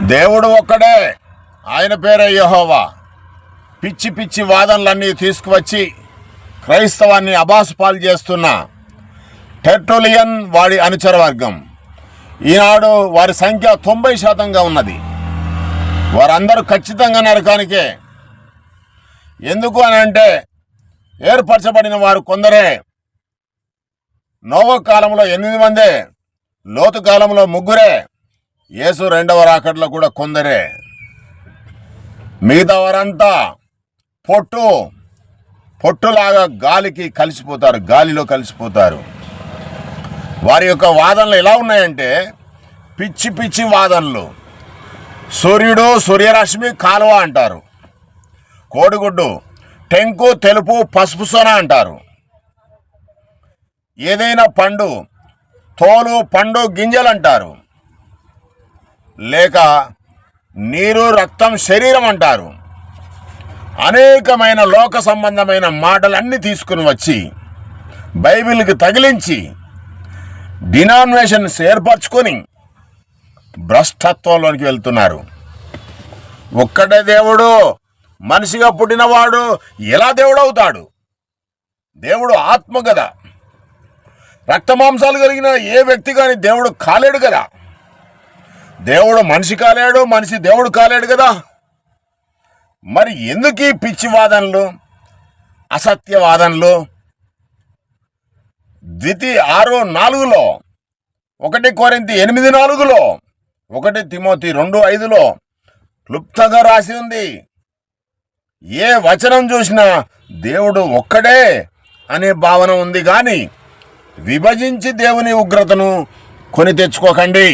దేవుడు ఒక్కడే, ఆయన పేరే యెహోవా. పిచ్చి పిచ్చి వాదనలన్నీ తీసుకువచ్చి క్రైస్తవాన్ని అబాసుపాలు చేస్తున్న టెర్టులియన్ వాడి అనుచర వర్గం ఈనాడు వారి సంఖ్య 90% ఉన్నది. వారందరూ ఖచ్చితంగా నరకానికే. ఎందుకు అని అంటే ఏర్పరచబడిన వారు కొందరే. నోవహు కాలంలో 8 మందే, లోతు కాలంలో 3, యేసు 2వ రాకడలో కూడా కొందరే. మిగతా వారంతా పొట్టులాగా గాలికి కలిసిపోతారు, గాలిలో కలిసిపోతారు. వారి యొక్క వాదనలు ఎలా ఉన్నాయంటే పిచ్చి పిచ్చి వాదనలు. సూర్యుడు, సూర్యరశ్మి, కాలువ అంటారు. కోడిగుడ్డు, టెంకు, తెలుపు, పసుపు సొన అంటారు. ఏదైనా పండు, తోలు, పండు, గింజలు అంటారు. లేక నీరు, రక్తం, శరీరం అంటారు. అనేకమైన లోక సంబంధమైన మాటలన్నీ తీసుకుని వచ్చి బైబిల్కి తగిలించి డినామినేషన్స్ ఏర్పరచుకొని భ్రష్టత్వంలోనికి వెళ్తున్నారు. ఒక్కడే దేవుడు, మనిషిగా పుట్టినవాడు ఎలా దేవుడు అవుతాడు? దేవుడు ఆత్మ కదా. రక్తమాంసాలు కలిగిన ఏ వ్యక్తి కానీ దేవుడు కాలేడు కదా. దేవుడు మనిషి కాలేడు, మనిషి దేవుడు కాలేడు కదా. మరి ఎందుకు ఈ పిచ్చి వాదనలు, అసత్య వాదనలు? 2 1 కొరింథీ 8:4, 1 తిమోతి 2:5 క్లుప్తంగా రాసి ఉంది. ఏ వచనం చూసినా దేవుడు ఒక్కడే అనే భావన ఉంది. కానీ విభజించి దేవుని ఉగ్రతను కొని తెచ్చుకోకండి.